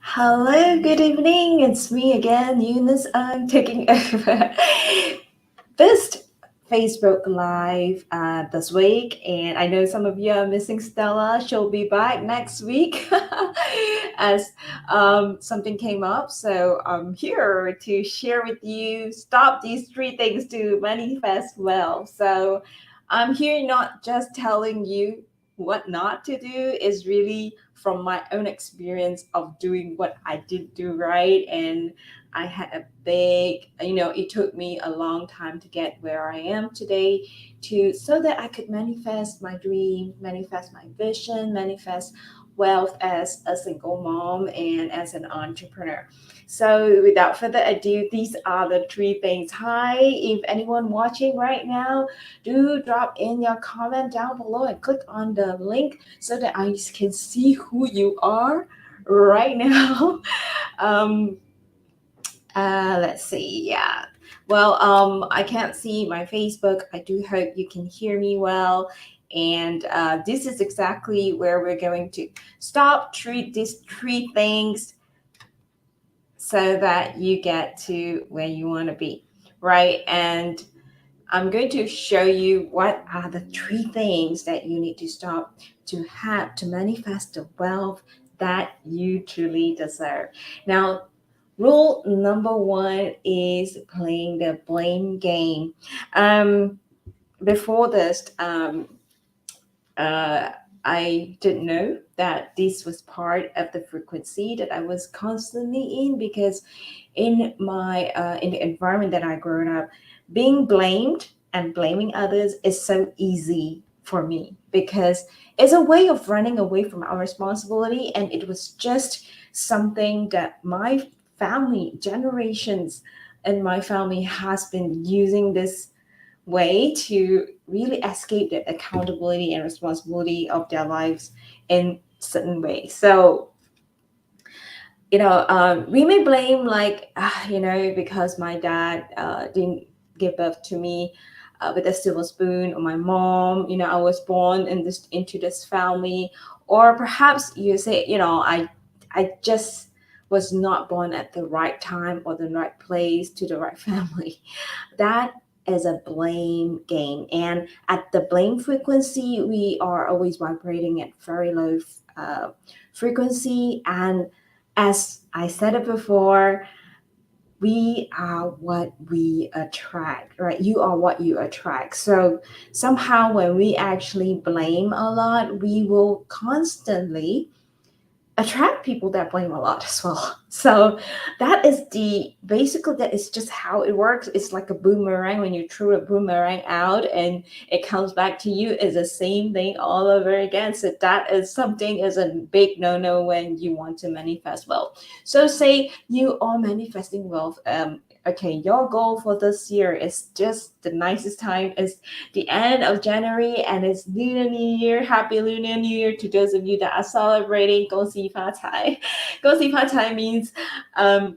Hello, good evening. It's me again, Eunice. I'm taking over this Facebook Live this week, and I know some of you are missing Stella. She'll be back next week as something came up. So I'm here to share with you stop these three things to manifest well. So I'm here not just telling you what not to do, is really from my own experience of doing what I did do right. And I had a big, it took me a long time to get where I am today, to so that I could manifest my dream, manifest my vision, manifest wealth as a single mom and as an entrepreneur. So without further ado, these are the three things. Hi, if anyone watching right now, do drop in your comment down below and click on the link so that I can see who you are right now. um let's see. Yeah. Well, I can't see my Facebook. I do hope you can hear me well. And this is exactly where we're going to stop, treat these three things so that you get to where you want to be, right? And I'm going to show you what are the three things that you need to stop to have to manifest the wealth that you truly deserve. Now, rule number one is playing the blame game. Um, Before this, uh, I didn't know that this was part of the frequency that I was constantly in, because in the environment that I grew up, being blamed and blaming others is so easy for me, because it's a way of running away from our responsibility, and it was just something that my family generations and my family has been using this way to really escape the accountability and responsibility of their lives in certain ways. So we may blame, like, because my dad didn't give birth to me with a silver spoon, or my mom, I was born into this family, or perhaps you say, I just was not born at the right time or the right place to the right family. That is a blame game, and at the blame frequency, we are always vibrating at very low uh, frequency. And as I said it before, we are what we attract, right? You are what you attract. So somehow, when we actually blame a lot, we will constantly attract people that blame a lot as well. So that is the basically, that is just how it works. It's like a boomerang. When you throw a boomerang out and it comes back to you, is the same thing all over again. So that is something, is a big no-no when you want to manifest wealth. So say you are manifesting wealth. Okay, your goal for this year is just the nicest time is the end of January, and it's Lunar New Year. Happy Lunar New Year to those of you that are celebrating. 恭喜发财. 恭喜发财means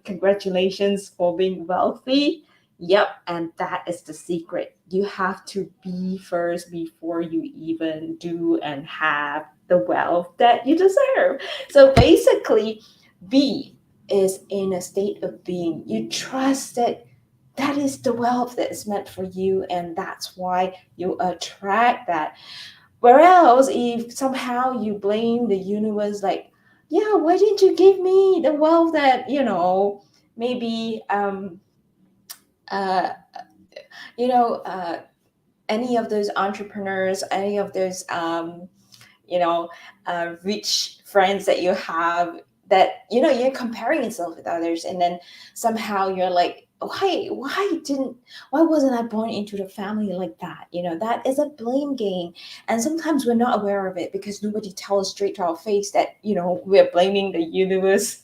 congratulations for being wealthy. Yep, and that is the secret. You have to be first before you even do and have the wealth that you deserve. So basically, be is in a state of being. You trust that that is the wealth that is meant for you, and that's why you attract that. Whereas if somehow you blame the universe, like, yeah, why didn't you give me the wealth that, maybe uh you know uh any of those entrepreneurs, any of those you know rich friends that you have, that you're comparing yourself with others, and then somehow you're like, why wasn't I born into the family like that? That is a blame game. And sometimes we're not aware of it, because nobody tells us straight to our face that we're blaming the universe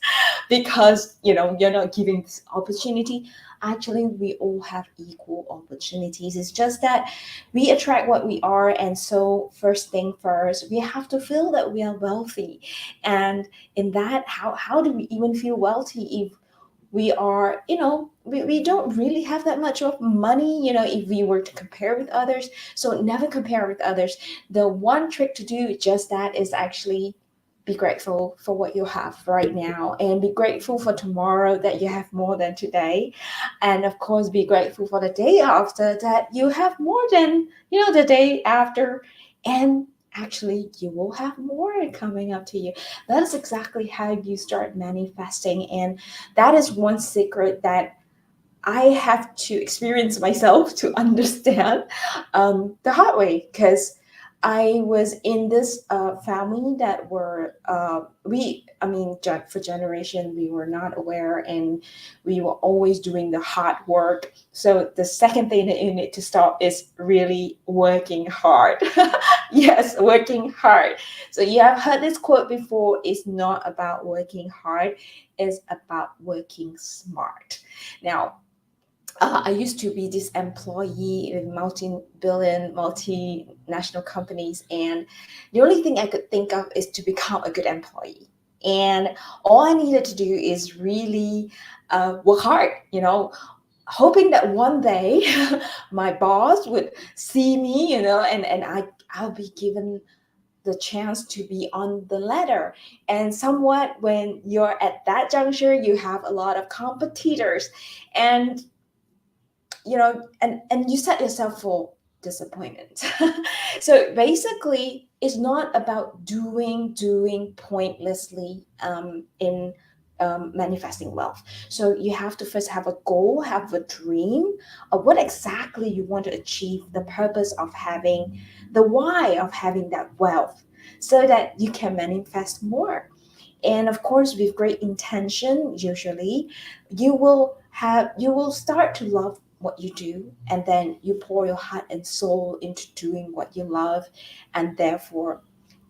because you're not giving this opportunity. Actually, we all have equal opportunities. It's just that we attract what we are. And so first thing first, we have to feel that we are wealthy. And in that, how do we even feel wealthy if we are, we don't really have that much of money, if we were to compare with others. So never compare with others. The one trick to do just that is actually be grateful for what you have right now, and be grateful for tomorrow that you have more than today. And of course, be grateful for the day after that you have more than, the day after. And actually, you will have more coming up to you. That is exactly how you start manifesting. And that is one secret that I have to experience myself to understand the hard way, because I was in this family that were for generation we were not aware, and we were always doing the hard work. So the second thing that you need to stop is really working hard. Yes, working hard. So you have heard this quote before: it's not about working hard, it's about working smart. Now, I used to be this employee in multi-billion, multinational companies, and the only thing I could think of is to become a good employee. And all I needed to do is really work hard, hoping that one day my boss would see me, and I'll be given the chance to be on the ladder. And somewhat when you're at that juncture, you have a lot of competitors, and and you set yourself for disappointment. So basically, it's not about doing pointlessly in manifesting wealth. So you have to first have a goal, have a dream of what exactly you want to achieve, the purpose of having, the why of having that wealth, so that you can manifest more. And of course, with great intention, usually you will start to love what you do, and then you pour your heart and soul into doing what you love, and therefore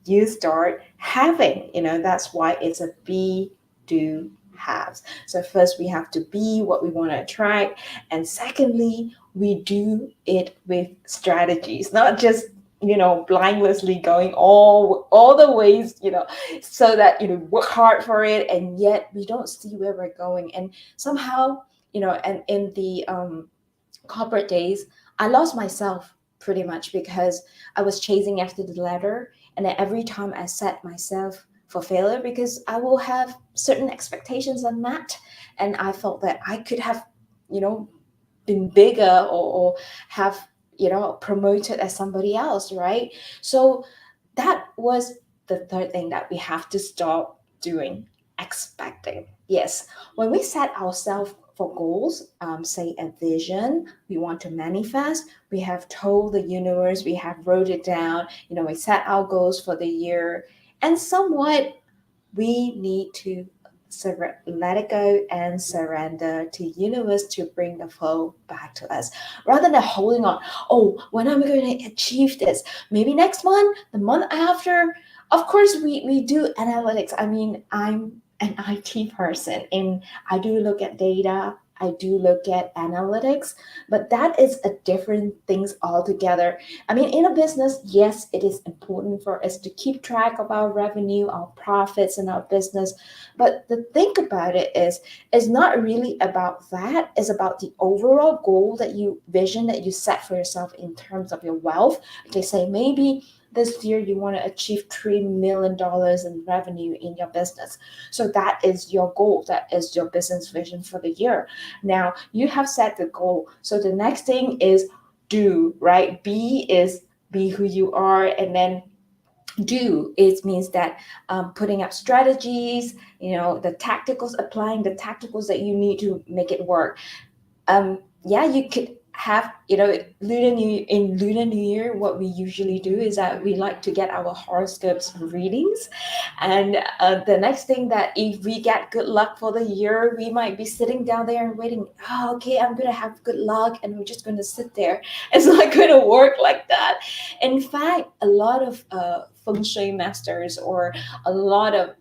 you start having. That's why it's a be, do, have. So first we have to be what we want to attract, and secondly we do it with strategies, not just blindlessly going all the ways, so that work hard for it, and yet we don't see where we're going. And somehow, and in the corporate days, I lost myself pretty much, because I was chasing after the ladder, and then every time I set myself for failure, because I will have certain expectations unmet, and I felt that I could have, you know been bigger, or have promoted as somebody else, right? So that was the third thing that we have to stop doing: expecting. Yes, when we set ourselves for goals, say a vision we want to manifest, we have told the universe, we have wrote it down, we set our goals for the year, and somewhat we need to let it go and surrender to universe to bring the flow back to us, rather than holding on. Oh, when am I going to achieve this? Maybe next month, the month after. Of course, we do analytics. I mean, I'm an IT person, and I do look at data, I do look at analytics, but that is a different things altogether. I mean, in a business, yes, it is important for us to keep track of our revenue, our profits in our business. But the thing about it is, it's not really about that. It's about the overall goal vision that you set for yourself in terms of your wealth. Okay, say maybe this year you want to achieve $3 million in revenue in your business. So that is your goal. That is your business vision for the year. Now you have set the goal. So the next thing is do, right? Be who you are, and then do it means that putting up strategies, the tacticals, applying the tacticals that you need to make it work. Yeah, you could have, lunar new year, what we usually do is that we like to get our horoscopes readings. And the next thing, that if we get good luck for the year, we might be sitting down there and waiting. Oh, okay, I'm gonna have good luck, and we're just gonna sit there. It's not gonna work like that. In fact, a lot of feng shui masters, or a lot of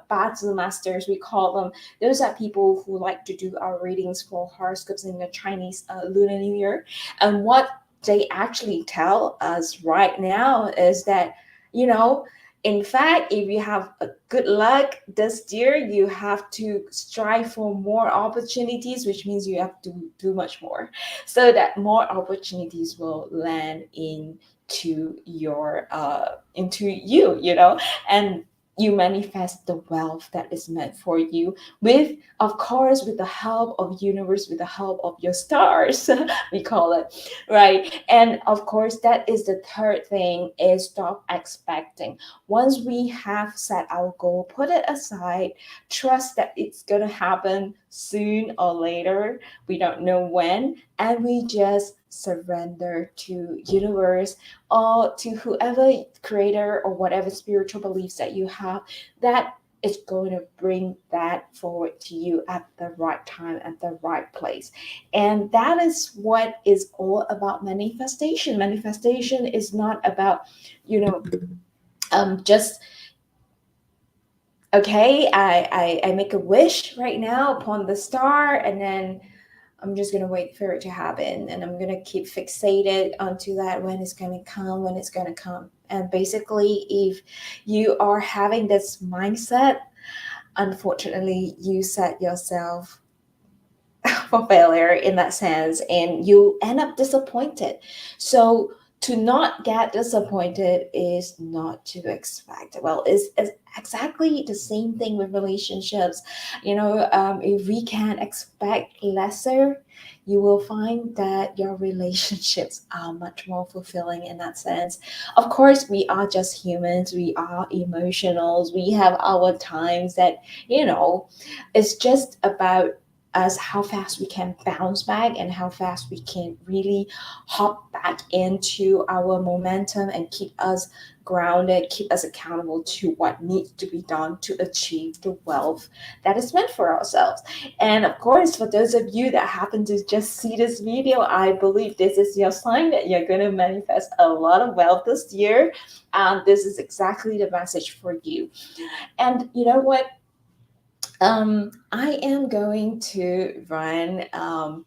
bazi masters, we call them, those are people who like to do our readings for horoscopes in the Chinese Lunar New Year. And what they actually tell us right now is that, you know, in fact, if you have a good luck this year, you have to strive for more opportunities, which means you have to do much more, so that more opportunities will land into you, and you manifest the wealth that is meant for you, with, of course, with the help of universe, with the help of your stars, we call it, right? And of course, that is the third thing, is stop expecting. Once we have set our goal, put it aside, trust that it's going to happen soon or later, we don't know when, and we just surrender to universe, or to whoever creator or whatever spiritual beliefs that you have, that is going to bring that forward to you at the right time, at the right place. And that is what is all about manifestation. Manifestation is not about, you know, just okay, I make a wish right now upon the star, and then I'm just gonna wait for it to happen, and I'm gonna keep fixated onto that, when it's gonna come, when it's gonna come. And basically, if you are having this mindset, unfortunately, you set yourself for failure in that sense, and you end up disappointed. So to not get disappointed is not to expect. Well, it's exactly the same thing with relationships. If we can expect lesser, you will find that your relationships are much more fulfilling in that sense. Of course, we are just humans, we are emotionals, we have our times that, you know, it's just about us, how fast we can bounce back and how fast we can really hop back into our momentum and keep us grounded, keep us accountable to what needs to be done to achieve the wealth that is meant for ourselves. And of course, for those of you that happen to just see this video, I believe this is your sign that you're going to manifest a lot of wealth this year. This is exactly the message for you. And you know what? I am going to run a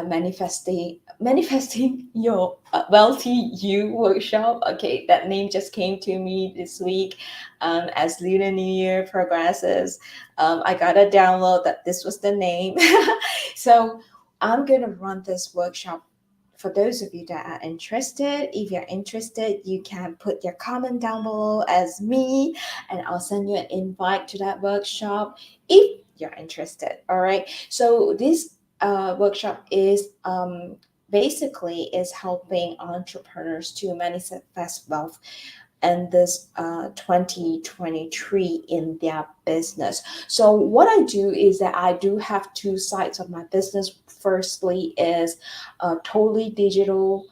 manifesting your wealthy you workshop. Okay, that name just came to me this week. As Lunar New Year progresses, I got a download that this was the name. So I'm gonna run this workshop. For those of you that are interested, if you're interested, you can put your comment down below as me, and I'll send you an invite to that workshop if you're interested. All right. So this workshop is basically is helping entrepreneurs to manifest wealth and this 2023 in their business. So what I do is that I do have two sides of my business. Firstly is totally digital,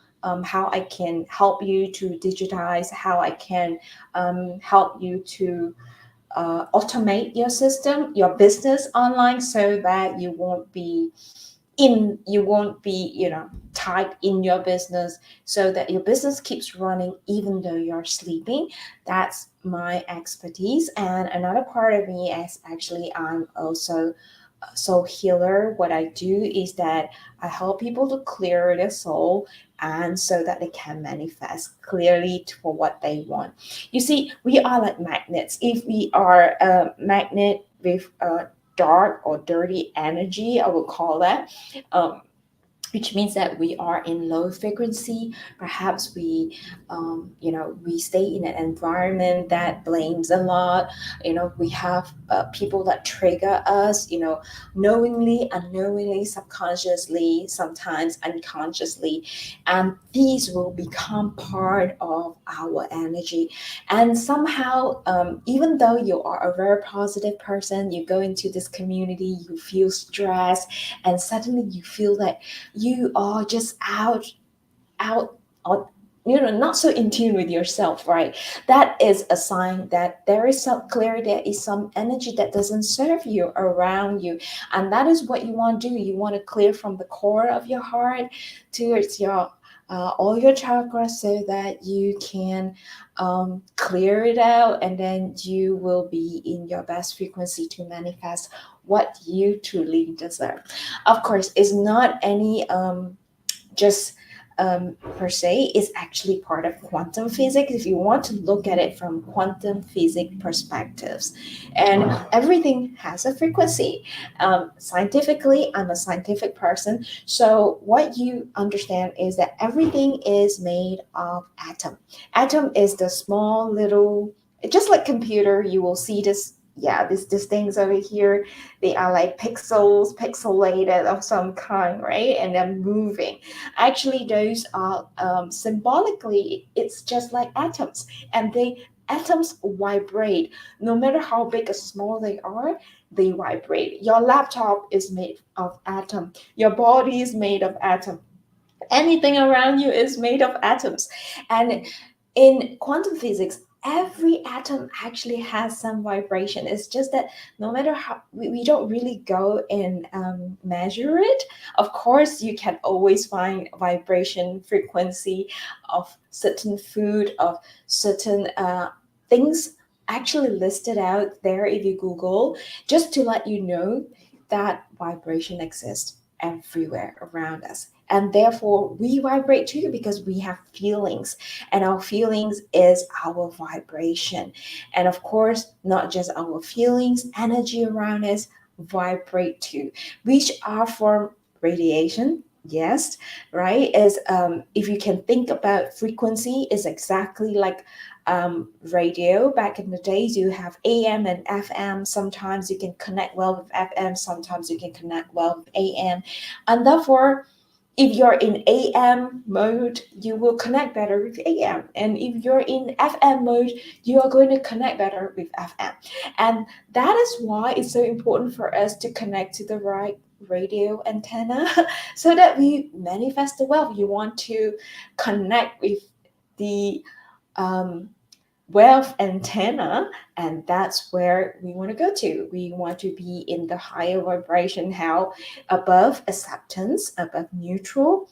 how I can help you to digitize, how I can help you to automate your system, your business online, so that you won't be, tied in your business, so that your business keeps running even though you're sleeping. That's my expertise. And another part of me is actually I'm also a soul healer. What I do is that I help people to clear their soul, and so that they can manifest clearly for what they want. You see, we are like magnets. If we are a magnet with dark or dirty energy, I would call that, which means that we are in low frequency. Perhaps we stay in an environment that blames a lot. We have people that trigger us, knowingly, unknowingly, subconsciously, sometimes unconsciously, and these will become part of our energy. And somehow, even though you are a very positive person, you go into this community, you feel stressed, and suddenly you feel that you are just out out not so in tune with yourself, right? That is a sign that there is there is some energy that doesn't serve you around you. And that is what you want to do. You want to clear from the core of your heart towards your all your chakras, so that you can clear it out, and then you will be in your best frequency to manifest what you truly deserve. Of course, it's not any just per se, is actually part of quantum physics, if you want to look at it from quantum physics perspectives. And everything has a frequency. Scientifically, I'm a scientific person, so what you understand is that everything is made of atom. Atom is the small little just like computer, you will see this, yeah, these things over here, they are like pixels, pixelated of some kind, right? And they're moving. Actually, those are symbolically, it's just like atoms, and they atoms vibrate. No matter how big or small they are, they vibrate. Your laptop is made of atom, your body is made of atom, anything around you is made of atoms. And in quantum physics, every atom actually has some vibration. It's just that no matter how, we don't really go and measure it. Of course, you can always find vibration frequency of certain food, of certain things actually listed out there if you Google, just to let you know that vibration exists everywhere around us. And therefore, we vibrate too because we have feelings, and our feelings is our vibration. And of course, not just our feelings, energy around us vibrate too, which are from radiation. Yes, right. Is if you can think about frequency, is exactly like radio. Back in the days, you have AM and FM. Sometimes you can connect well with FM, sometimes you can connect well with AM. And therefore, if you're in AM mode, you will connect better with AM. And if you're in FM mode, you are going to connect better with FM. And that is why it's so important for us to connect to the right radio antenna so that we manifest the wealth. You want to connect with the um, wealth antenna, and that's where we want to go to. We want to be in the higher vibration, how above acceptance, above neutral,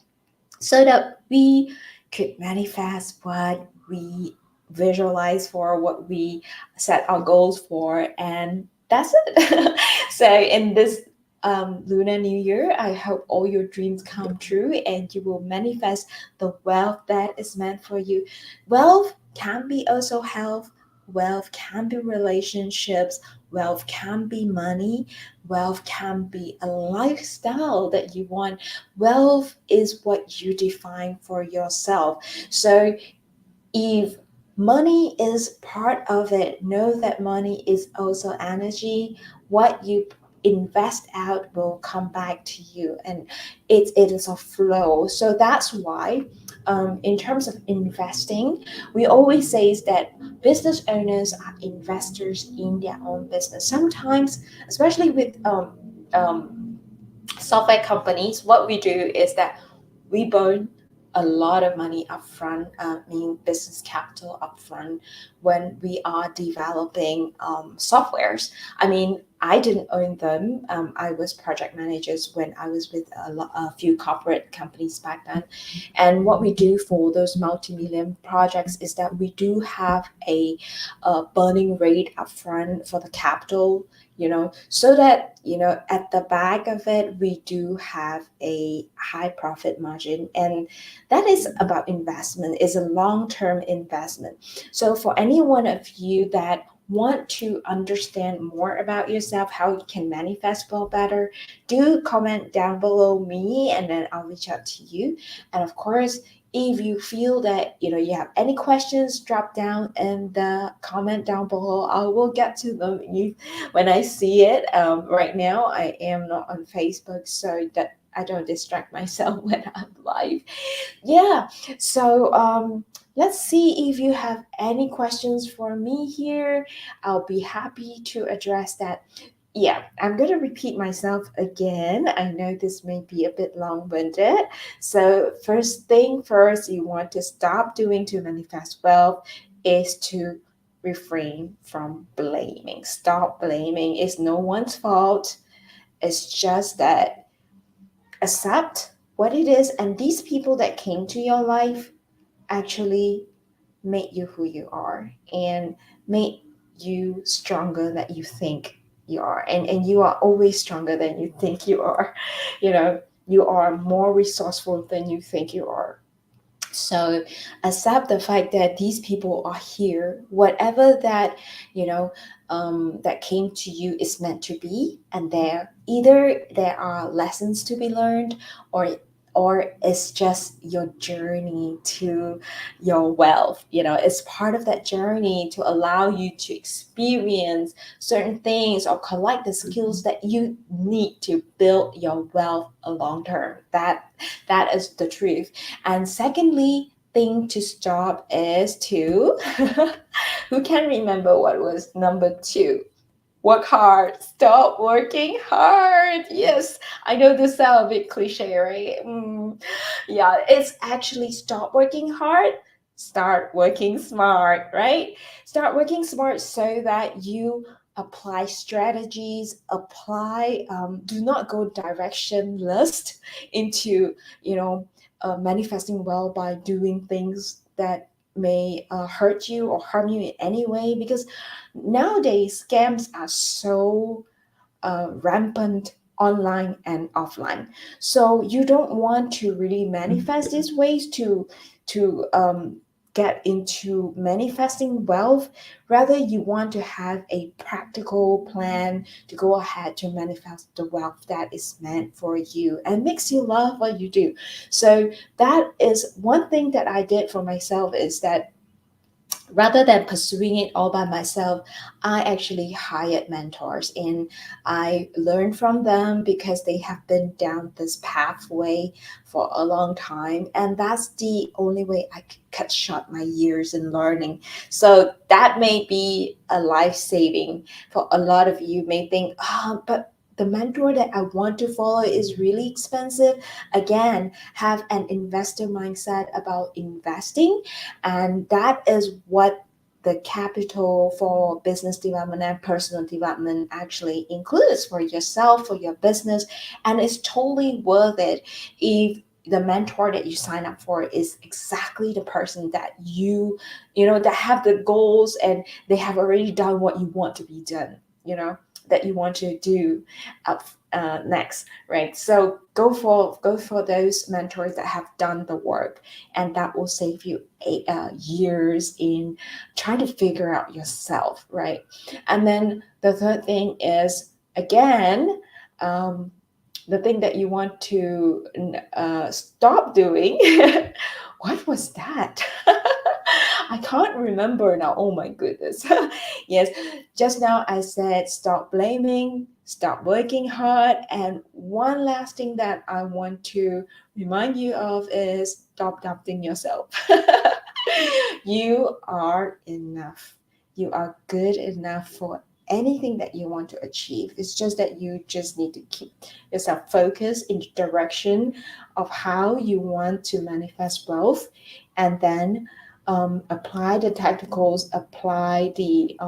so that we could manifest what we visualize for, what we set our goals for, and that's it. So in this Lunar New Year, I hope all your dreams come true and you will manifest the wealth that is meant for you. Wealth can be also health, wealth can be relationships, wealth can be money, wealth can be a lifestyle that you want. Wealth is what you define for yourself. So if money is part of it, know that money is also energy. What you invest out will come back to you, and it is a flow. So that's why in terms of investing, we always say is that business owners are investors in their own business. Sometimes, especially with software companies, what we do is that we burn a lot of money upfront, meaning business capital upfront, when we are developing softwares. I mean, I didn't own them. I was project managers when I was with a few corporate companies back then. And what we do for those multi-million projects is that we do have a burning rate upfront for the capital, so that, at the back of it, we do have a high profit margin. And that is about investment, is a long-term investment. So for any one of you that want to understand more about yourself, how you can manifest well better, do comment down below me and then I'll reach out to you. And of course, if you feel that you have any questions, drop down in the comment down below. I will get to them when I see it. Right now I am not on Facebook, so that I don't distract myself when I'm live. Yeah. So let's see if you have any questions for me here. I'll be happy to address that. Yeah, I'm going to repeat myself again. I know this may be a bit long-winded. So first thing first, you want to stop doing to manifest wealth is to refrain from blaming. Stop blaming. It's no one's fault. It's just that accept what it is, and these people that came to your life actually made you who you are and made you stronger than you think you are. And you are always stronger than you think you are. You know, you are more resourceful than you think you are. So accept the fact that these people are here. Whatever that, that came to you is meant to be, and there either there are lessons to be learned, or or it's just your journey to your wealth. It's part of that journey to allow you to experience certain things or collect the skills that you need to build your wealth long term. That is the truth. And secondly, thing to stop is to who can remember what was number two? Work hard. Stop working hard. Yes, I know this sounds a bit cliche, right? Yeah, it's actually stop working hard. Start working smart, right? Start working smart so that you apply strategies, do not go directionless into, manifesting well by doing things that may hurt you or harm you in any way, because nowadays scams are so rampant online and offline. So you don't want to really manifest these ways to get into manifesting wealth. Rather, you want to have a practical plan to go ahead to manifest the wealth that is meant for you and makes you love what you do. So that is one thing that I did for myself, is that rather than pursuing it all by myself, I actually hired mentors and I learned from them because they have been down this pathway for a long time. And that's the only way I could cut short my years in learning. So that may be a life saving for a lot of you. May think, but the mentor that I want to follow is really expensive. Again, have an investor mindset about investing, and that is what the capital for business development and personal development actually includes for yourself, for your business. And it's totally worth it if the mentor that you sign up for is exactly the person that that have the goals and they have already done what you want to be done, that you want to do next, right? So go for those mentors that have done the work, and that will save you years in trying to figure out yourself, right? And then the third thing is, again, um, the thing that you want to stop doing. What was that? I can't remember now. Oh my goodness. Yes, just now I said stop blaming, stop working hard. And one last thing that I want to remind you of is stop doubting yourself. You are enough. You are good enough for anything that you want to achieve. It's just that you just need to keep yourself focused in the direction of how you want to manifest wealth, and then apply the tacticals, apply the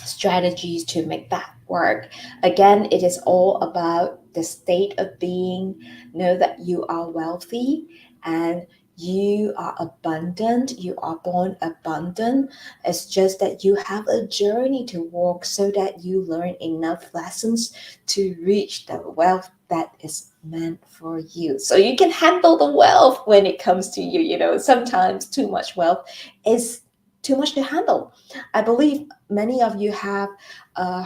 strategies to make that work. Again, it is all about the state of being. Know that you are wealthy and you are abundant. You are born abundant. It's just that you have a journey to walk so that you learn enough lessons to reach the wealth that is meant for you. So you can handle the wealth when it comes to you. Sometimes too much wealth is too much to handle. I believe many of you have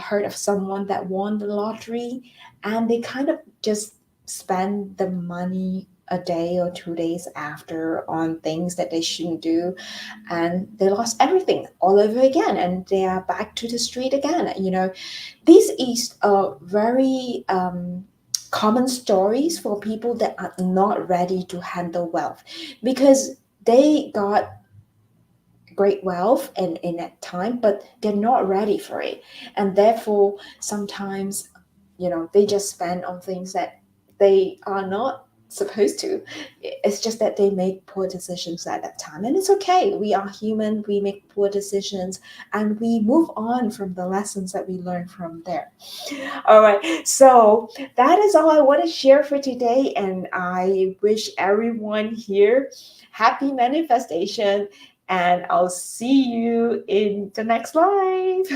heard of someone that won the lottery and they kind of just spend the money a day or 2 days after on things that they shouldn't do, and they lost everything all over again and they are back to the street again. This is a very common stories for people that are not ready to handle wealth, because they got great wealth and in that time, but they're not ready for it, and therefore sometimes they just spend on things that they are not supposed to. It's just that they make poor decisions at that time, and it's okay. We are human, we make poor decisions, and we move on from the lessons that we learn from there. All right, so that is all I want to share for today, and I wish everyone here happy manifestation, and I'll see you in the next live.